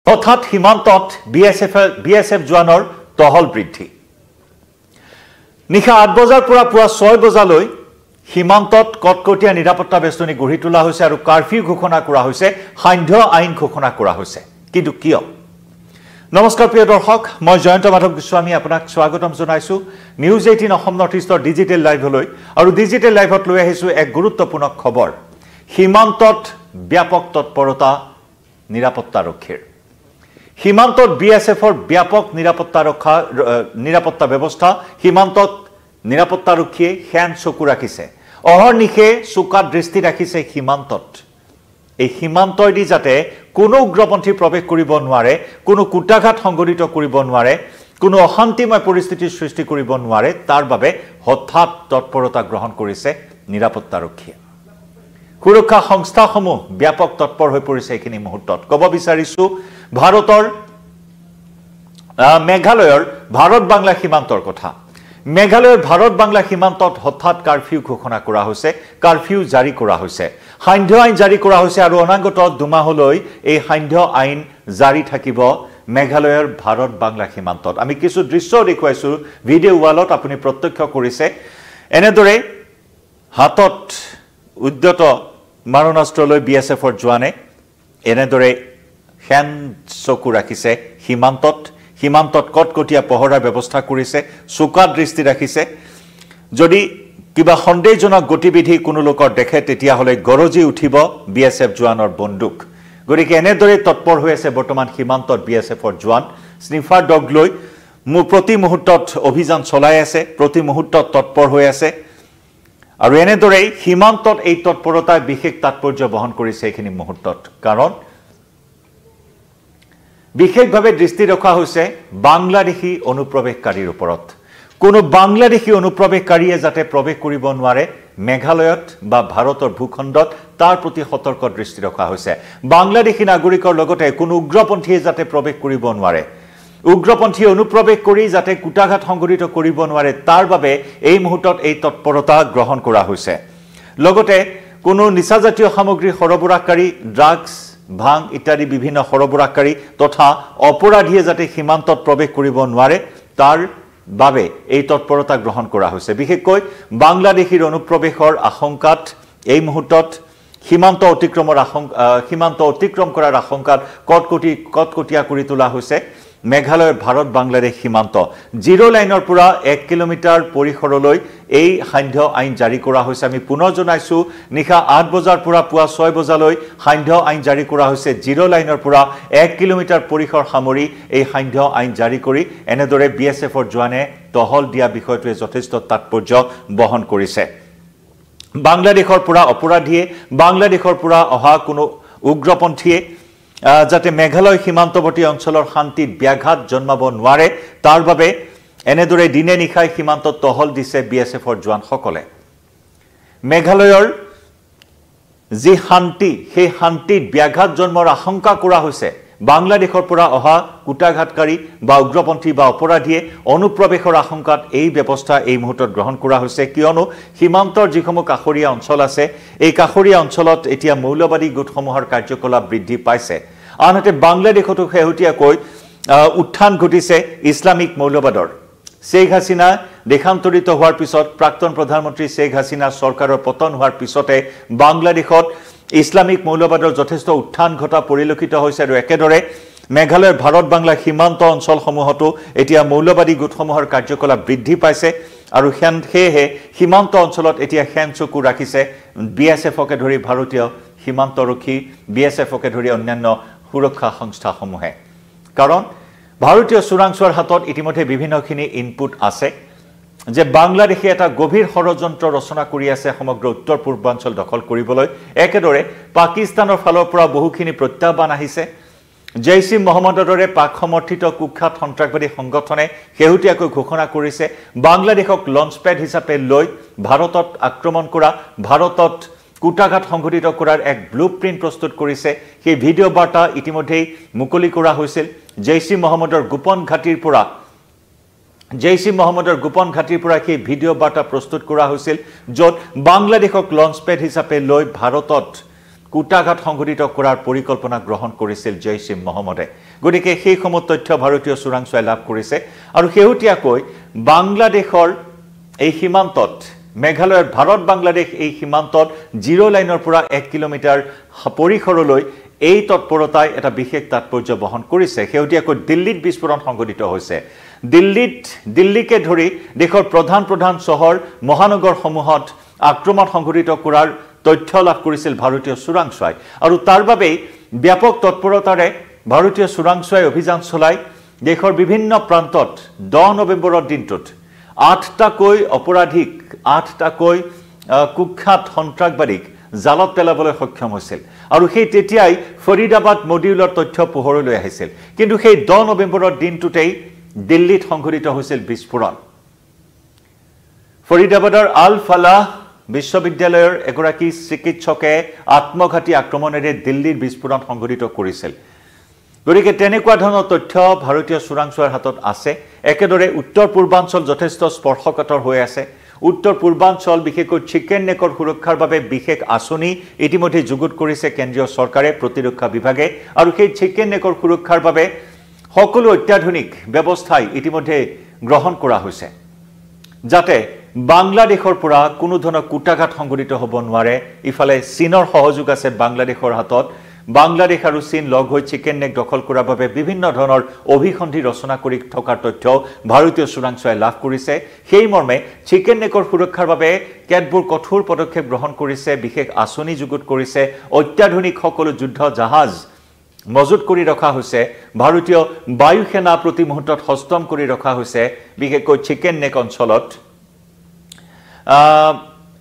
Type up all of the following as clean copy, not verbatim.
হঠাৎ সীমান্তত বিএসএফ জোৱানৰ টহল বৃদ্ধি নিশা ৮ বজাৰ পৰা পুৱা ৬ বজালৈ সীমান্তত কটকটীয়া নিৰাপত্তা বেষ্টনী গঢ়ি তোলা হৈছে আৰু কাৰফিউ ঘোষণা কৰা হৈছে সান্ধ্য আইন ঘোষণা কৰা হৈছে কিন্তু কিয় নমস্কাৰ প্ৰিয় দৰ্শক মই জয়ন্ত মাধৱ গোস্বামী আপোনাক স্বাগতম জনাইছো নিউজ 18 অসম নৰ্থ ইষ্টৰ ডিজিটেল লাইভলৈ আৰু ডিজিটেল লাইভত লৈ আহিছো এক গুৰুত্বপূৰ্ণ খবৰ সীমান্তত ব্যাপক তৎপৰতা নিৰাপত্তাৰক্ষীৰ সীমান্তত বিএসএফৰ ব্যাপক নিৰাপত্তা ব্যৱস্থা সীমান্তত নিৰাপত্তাৰক্ষীয়ে হ্যান চকু ৰাখিছে অহৰ্নিশে চোকা দৃষ্টি ৰাখিছে সীমান্তত এই সীমান্তইদি যাতে কোনো উগ্ৰপন্থী প্ৰৱেশ কৰিব নোৱাৰে কোনো কুটাঘাত সংঘটিত কৰিব নোৱাৰে কোনো অশান্তিময় পৰিস্থিতিৰ সৃষ্টি কৰিব নোৱাৰে তাৰ বাবে হঠাৎ তৎপৰতা গ্ৰহণ কৰিছে নিৰাপত্তাৰক্ষীয়ে সুৰক্ষা সংস্থাসমূহ ব্যাপক তৎপৰ হৈ পৰিছে এইখিনি মুহূৰ্তত ক'ব বিচাৰিছো ভাৰতৰ মেঘালয়ৰ ভাৰত বাংলা সীমান্তৰ কথা মেঘালয়ৰ ভাৰত বাংলা সীমান্তত হঠাৎ কাৰফিউ ঘোষণা কৰা হৈছে কাৰফিউ জাৰি কৰা হৈছে সান্ধ্য আইন জাৰি কৰা হৈছে আৰু অনাগত দুমাহলৈ এই সান্ধ্য আইন জাৰি থাকিব মেঘালয়ৰ ভাৰত বাংলা সীমান্তত আমি কিছু দৃশ্য দেখুৱাইছো ভিডিঅ ৱালত আপুনি প্ৰত্যক্ষ কৰিছে এনেদৰে হাতত উদ্যত মাৰণাস্ত্ৰলৈ বিএসএফৰ জোৱানে এনেদৰে হ্যান চকু ৰাখিছে সীমান্তত কটকটীয়া পহৰাৰ ব্যৱস্থা কৰিছে চোকা দৃষ্টি ৰাখিছে যদি কিবা সন্দেহজনক গতিবিধি কোনো লোকৰ দেখে তেতিয়া হলে গৰজি উঠিব বিএসএফ জোৱানৰ বন্দুক গতিকে এনেদৰে তৎপৰ হৈ আছে বৰ্তমান সীমান্তত বিএসএফৰ জোৱান স্নিফাৰ ডগ লৈ প্ৰতি মুহূৰ্তত অভিযান চলাই আছে প্ৰতি মুহূৰ্তত তৎপৰ হৈ আছে আৰু এনেদৰে সীমান্তত এই তৎপৰতাৰ বিশেষ তাৎপৰ্য বহন কৰিছে এইখিনি মুহূৰ্তত কাৰণ বিশেষভাৱে দৃষ্টি ৰখা হৈছে বাংলাদেশী অনুপ্ৰৱেশকাৰীৰ ওপৰত কোনো বাংলাদেশী অনুপ্ৰৱেশকাৰীয়ে যাতে প্ৰৱেশ কৰিব নোৱাৰে মেঘালয়ত বা ভাৰতৰ ভূখণ্ডত তাৰ প্ৰতি সতৰ্ক দৃষ্টি ৰখা হৈছে বাংলাদেশী নাগৰিকৰ লগতে কোনো উগ্ৰপন্থীয়ে যাতে প্ৰৱেশ কৰিব নোৱাৰে উগ্ৰপন্থী অনুপ্ৰৱেশ কৰি যাতে কুটাঘাত সংঘটিত কৰিব নোৱাৰে তাৰ বাবে এই মুহূৰ্তত এই তৎপৰতা গ্ৰহণ কৰা হৈছে লগতে কোনো নিচাজাতীয় সামগ্ৰী সৰবৰাহকাৰী ড্ৰাগছ ভাং ইত্যাদি বিভিন্ন সৰবৰাহকাৰী তথা অপৰাধীয়ে যাতে সীমান্তত প্ৰৱেশ কৰিব নোৱাৰে তাৰ বাবে এই তৎপৰতা গ্ৰহণ কৰা হৈছে বিশেষকৈ বাংলাদেশীৰ অনুপ্ৰৱেশৰ আশংকাত এই মুহূৰ্তত সীমান্ত অতিক্ৰম কৰাৰ আশংকাত কটকটীয়া কৰি তোলা হৈছে মেঘালয়ৰ ভাৰত বাংলাদেশ সীমান্ত জিৰো লাইনৰ পৰা 1 কিলোমিটাৰ পৰিসৰলৈ এই সান্ধ্য আইন জাৰি কৰা হৈছে আমি পুনৰ জনাইছো নিশা ৮ বজাৰ পৰা পুৱা ৬ বজালৈ সান্ধ্য আইন জাৰি কৰা হৈছে জিৰো লাইনৰ পৰা 1 কিলোমিটাৰ পৰিসৰ সামৰি এই সান্ধ্য আইন জাৰি কৰি এনেদৰে বিএসএফৰ জোৱানে টহল দিয়া বিষয়টোৱে যথেষ্ট তাৎপৰ্য বহন কৰিছে বাংলাদেশৰ পৰা অপৰাধীয়ে বাংলাদেশৰ পৰা অহা কোনো উগ্ৰপন্থীয়ে যাতে মেঘালয় সীমান্তৱৰ্তী অঞ্চলৰ শান্তিত ব্যাঘাত জন্মাব নোৱাৰে তাৰ বাবে এনেদৰে দিনে নিশাই সীমান্তত টহল দিছে বিএসএফৰ জোৱানসকলে মেঘালয়ৰ যি শান্তি সেই শান্তিত ব্যাঘাত জন্মৰ আশংকা কৰা হৈছে বাংলাদেশৰ পৰা অহা কুটাঘাতকাৰী বা উগ্ৰপন্থী বা অপৰাধীয়ে অনুপ্ৰৱেশৰ আশংকাত এই ব্যৱস্থা এই মুহূৰ্তত গ্ৰহণ কৰা হৈছে কিয়নো সীমান্তৰ যিসমূহ কাষৰীয়া অঞ্চল আছে এই কাষৰীয়া অঞ্চলত এতিয়া মৌলবাদী গোটসমূহৰ কাৰ্যকলাপ বৃদ্ধি পাইছে আনহাতে বাংলাদেশতো শেহতীয়াকৈ উত্থান ঘটিছে ইছলামিক মৌলবাদৰ শেখ হাসিনা দেশান্তৰিত হোৱাৰ পিছত প্ৰাক্তন প্ৰধানমন্ত্ৰী শেখ হাসিনাৰ চৰকাৰৰ পতন হোৱাৰ পিছতে বাংলাদেশত ইছলামিক মৌলবাদৰ যথেষ্ট উত্থান ঘটা পৰিলক্ষিত হৈছে আৰু একেদৰে মেঘালয়ৰ ভাৰত বাংলা সীমান্ত অঞ্চলসমূহতো এতিয়া মৌলবাদী গোটসমূহৰ কাৰ্যকলাপ বৃদ্ধি পাইছে আৰু সেয়েহে সীমান্ত অঞ্চলত এতিয়া হ্যান চকু ৰাখিছে বিএসএফকে ধৰি ভাৰতীয় সীমান্তৰক্ষী বিএসএফকে ধৰি অন্যান্য সুৰক্ষা সংস্থাসমূহে কাৰণ ভাৰতীয় চোৰাংচোৱাৰ হাতত ইতিমধ্যে বিভিন্নখিনি ইনপুট আছে যে বাংলাদেশে এটা গভীৰ ষড়যন্ত্ৰ ৰচনা কৰি আছে সমগ্ৰ উত্তৰ পূৰ্বাঞ্চল দখল কৰিবলৈ একেদৰে পাকিস্তানৰ ফালৰ পৰা বহুখিনি প্ৰত্যাহ্বান আহিছে জেইছ ই মহম্মদৰ দৰে পাক সমৰ্থিত কুখ্যাত সন্ত্ৰাসবাদী সংগঠনে শেহতীয়াকৈ ঘোষণা কৰিছে বাংলাদেশক লঞ্চপ্যাড হিচাপে লৈ ভাৰতত আক্ৰমণ কৰা ভাৰতত কুটাঘাত সংঘটিত কৰাৰ এক ব্লুপ্ৰিন্ট প্ৰস্তুত কৰিছে সেই ভিডিঅ' বাৰ্তা ইতিমধ্যে মুকলি কৰা হৈছিল জেইছ ই মহম্মদৰ গোপন ঘাটিৰ পৰা সেই ভিডিঅ' বাৰ্তা প্ৰস্তুত কৰা হৈছিল য'ত বাংলাদেশক লঞ্চপ্যাড হিচাপে লৈ ভাৰতত কুটাঘাত সংঘটিত কৰাৰ পৰিকল্পনা গ্ৰহণ কৰিছিল জৈশ ই মহম্মদে গতিকে সেই সমত তথ্য ভাৰতীয় চোৰাংচোৱাই লাভ কৰিছে আৰু শেহতীয়াকৈ বাংলাদেশৰ এই সীমান্তত মেঘালয়ৰ ভাৰত বাংলাদেশ এই সীমান্তত জিৰো লাইনৰ পৰা 1 কিলোমিটাৰ পৰিসৰলৈ এই তৎপৰতাই এটা বিশেষ তাৎপৰ্য বহন কৰিছে শেহতীয়াকৈ দিল্লীত বিস্ফোৰণ সংঘটিত হৈছে দিল্লীকে ধৰি দেশৰ প্ৰধান চহৰ মহানগৰসমূহত আক্ৰমণ সংঘটিত কৰাৰ তথ্য লাভ কৰিছিল ভাৰতীয় চোৰাংচোৱাই আৰু তাৰ বাবে ব্যাপক তৎপৰতাৰে ভাৰতীয় চোৰাংচোৱাই অভিযান চলাই দেশৰ বিভিন্ন প্ৰান্তত 10 নৱেম্বৰৰ দিনটোত 8টাকৈ অপৰাধীক 8টাকৈ কুখ্যাত সন্ত্ৰাসবাদীক জালত পেলাবলৈ সক্ষম হৈছিল আৰু সেই তেতিয়াই ফৰিদাবাদ মডিউলৰ তথ্য পোহৰলৈ আহিছিল কিন্তু সেই 10 নৱেম্বৰৰ দিনটোতেই দিল্লীত সংঘটিত হৈছিল বিস্ফোৰণ ফৰিদাবাদৰ আল ফালাহ বিশ্ববিদ্যালয়ৰ এগৰাকী চিকিৎসকে আত্মঘাতী আক্ৰমণেৰে দিল্লীৰ বিস্ফোৰণ সংঘটিত কৰিছিল গতিকে তেনেকুৱা ধৰণৰ তথ্য ভাৰতীয় চোৰাংচোৱাৰ হাতত আছে একেদৰে উত্তৰ পূৰ্বাঞ্চল যথেষ্ট স্পৰ্শকাতৰ হৈ আছে উত্তৰ পূৰ্বাঞ্চল বিশেষকৈ চিকেন নেকৰ সুৰক্ষাৰ বাবে বিশেষ আঁচনি ইতিমধ্যে যুগুত কৰিছে কেন্দ্ৰীয় চৰকাৰে প্ৰতিৰক্ষা বিভাগে আৰু সেই চিকেন নেকৰ সুৰক্ষাৰ বাবে সকলো অত্যাধুনিক ব্যৱস্থাই ইতিমধ্যে গ্ৰহণ কৰা হৈছে যাতে বাংলাদেশৰ পৰা কোনো ধৰণৰ কুটাঘাত সংঘটিত হ'ব নোৱাৰে ইফালে চীনৰ সহযোগ আছে বাংলাদেশৰ হাতত বাংলাদেশ আৰু চীন লগ হৈ চিকেন নেক দখল কৰাৰ বাবে বিভিন্ন ধৰণৰ অভিসন্ধি ৰচনা কৰি থকাৰ তথ্য ভাৰতীয় চোৰাংচোৱাই লাভ কৰিছে সেই মৰ্মে চিকেন নেকৰ সুৰক্ষাৰ বাবে কেতবোৰ কঠোৰ পদক্ষেপ গ্ৰহণ কৰিছে বিশেষ আঁচনি যুগুত কৰিছে অত্যাধুনিক সকলো যুদ্ধ জাহাজ মজুত কৰি ৰখা হৈছে ভাৰতীয় বায়ু সেনা প্ৰতি মুহূৰ্তত হস্তম কৰি ৰখা হৈছে বিশেষকৈ চিকেন নেক অঞ্চলত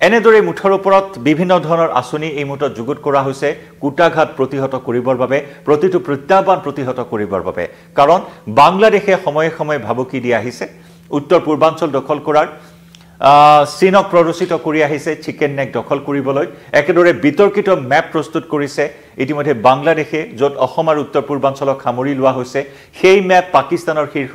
এনেদৰে মুঠৰ ওপৰত বিভিন্ন ধৰণৰ আঁচনি এই মুহূৰ্তত যুগুত কৰা হৈছে কুটাঘাত প্ৰতিহত কৰিবৰ বাবে প্ৰতিটো প্ৰত্যাহ্বান প্ৰতিহত কৰিবৰ বাবে কাৰণ বাংলাদেশে সময়ে সময়ে ভাবুকি দি আহিছে উত্তৰ পূৰ্বাঞ্চল দখল কৰাৰ চীনক প্ৰৰোচিত কৰি আহিছে চিকেন নেক দখল কৰিবলৈ একেদৰে বিতৰ্কিত মেপ প্ৰস্তুত কৰিছে ইতিমধ্যে বাংলাদেশে য'ত অসম আৰু উত্তৰ পূৰ্বাঞ্চলক সামৰি লোৱা হৈছে সেই মেপ পাকিস্তানৰ শীৰ্ষ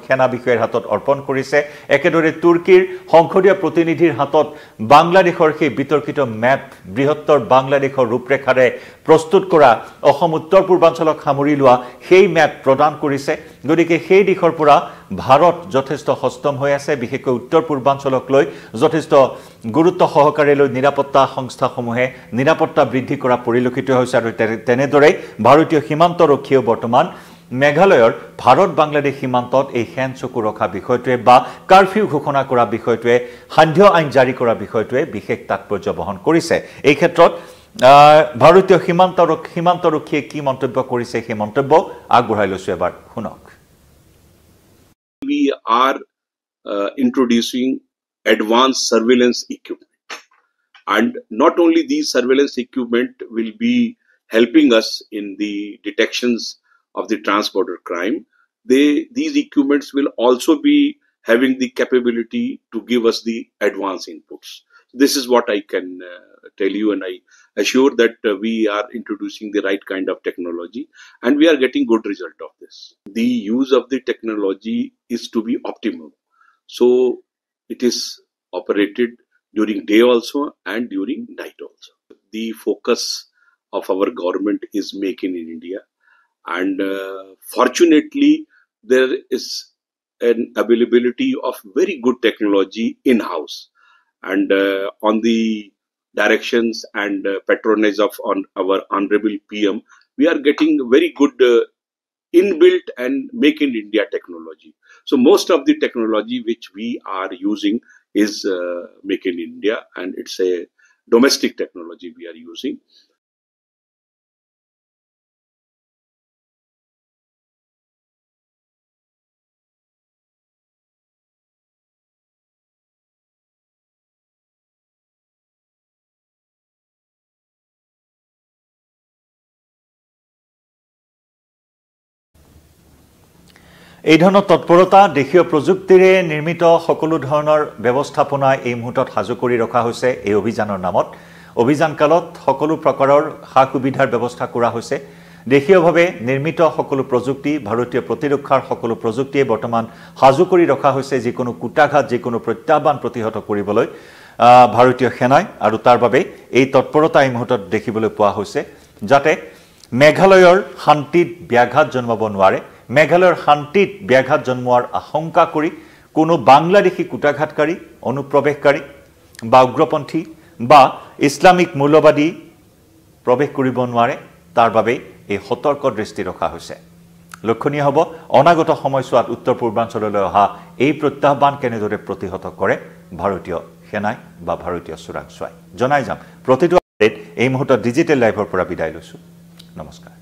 সেনা বিষয়াৰ হাতত অৰ্পণ কৰিছে একেদৰে তুৰ্কীৰ সংসদীয় প্ৰতিনিধিৰ হাতত বাংলাদেশৰ সেই বিতৰ্কিত মেপ বৃহত্তৰ বাংলাদেশৰ ৰূপৰেখাৰে প্ৰস্তুত কৰা অসম উত্তৰ পূৰ্বাঞ্চলক সামৰি লোৱা সেই মেপ প্ৰদান কৰিছে গতিকে সেই দিশৰ পৰা ভাৰত যথেষ্ট হস্তম হৈ আছে বিশেষকৈ উত্তৰ পূৰ্বাঞ্চলক লৈ যথেষ্ট গুৰুত্ব সহকাৰে লৈ নিৰাপত্তা সংস্থাসমূহে নিৰাপত্তা বৃদ্ধি কৰা পৰিলক্ষিত হৈছে আৰু তেনেদৰে ভাৰতীয় সীমান্তৰক্ষীয়ে বৰ্তমান মেঘালয়ৰ ভাৰত বাংলাদেশ সীমান্তত এই হেন চকু ৰখা বিষয়টোৱে বা কাৰফিউ ঘোষণা কৰা বিষয়টোৱে সান্ধ্য আইন জাৰি কৰা বিষয়টোৱে বিশেষ তাৎপৰ্য বহন কৰিছে এই ক্ষেত্ৰত ভাৰতীয় সীমান্তৰক্ষীয়ে কি মন্তব্য কৰিছে সেই মন্তব্য আগবঢ়াই লৈছো এবাৰ শুনক We are introducing advanced surveillance equipment, and not only these surveillance equipment will be helping us in the detections of the transborder crime. These equipments will also be having the capability to give us the advanced inputs. This is what I can tell you, and I assure that we are introducing the right kind of technology and we are getting good result of this. The use of the technology is to be optimal. So it is operated during day also and during night also. The focus of our government is Make in India, and fortunately there is an availability of very good technology in-house, and on the directions and patronage of our honorable PM, we are getting very good inbuilt and Make in India technology. So most of the technology which we are using is Make in India, and it's a domestic technology we are using. এই ধৰণৰ তৎপৰতা দেশীয় প্ৰযুক্তিৰে নিৰ্মিত সকলো ধৰণৰ ব্যৱস্থাপনা এই মুহূৰ্তত সাজু কৰি ৰখা হৈছে এই অভিযানৰ নামত অভিযানকালত সকলো প্ৰকাৰৰ সা-সুবিধাৰ ব্যৱস্থা কৰা হৈছে দেশীয়ভাৱে নিৰ্মিত সকলো প্ৰযুক্তি ভাৰতীয় প্ৰতিৰক্ষাৰ সকলো প্ৰযুক্তিয়ে বৰ্তমান সাজু কৰি ৰখা হৈছে যিকোনো কুটাঘাত যিকোনো প্ৰত্যাহ্বান প্ৰতিহত কৰিবলৈ ভাৰতীয় সেনাই আৰু তাৰ বাবে এই তৎপৰতা এই মুহূৰ্তত দেখিবলৈ পোৱা হৈছে যাতে মেঘালয়ৰ শান্তিত ব্যাঘাত জন্মাব নোৱাৰে মেঘালয়ৰ শান্তিত ব্যাঘাত জন্মোৱাৰ আশংকা কৰি কোনো বাংলাদেশী কুটাঘাতকাৰী অনুপ্ৰৱেশকাৰী বা উগ্ৰপন্থী বা ইছলামিক মূল্যবাদী প্ৰৱেশ কৰিব নোৱাৰে তাৰ বাবে এই সতৰ্ক দৃষ্টি ৰখা হৈছে লক্ষণীয় হ'ব অনাগত সময়ছোৱাত উত্তৰ পূৰ্বাঞ্চললৈ অহা এই প্ৰত্যাহ্বান কেনেদৰে প্ৰতিহত কৰে ভাৰতীয় সেনাই বা ভাৰতীয় চোৰাংচোৱাই জনাই যাম প্ৰতিটো আপডেট এই মুহূৰ্তত ডিজিটেল লাইভৰ পৰা বিদায় লৈছো নমস্কাৰ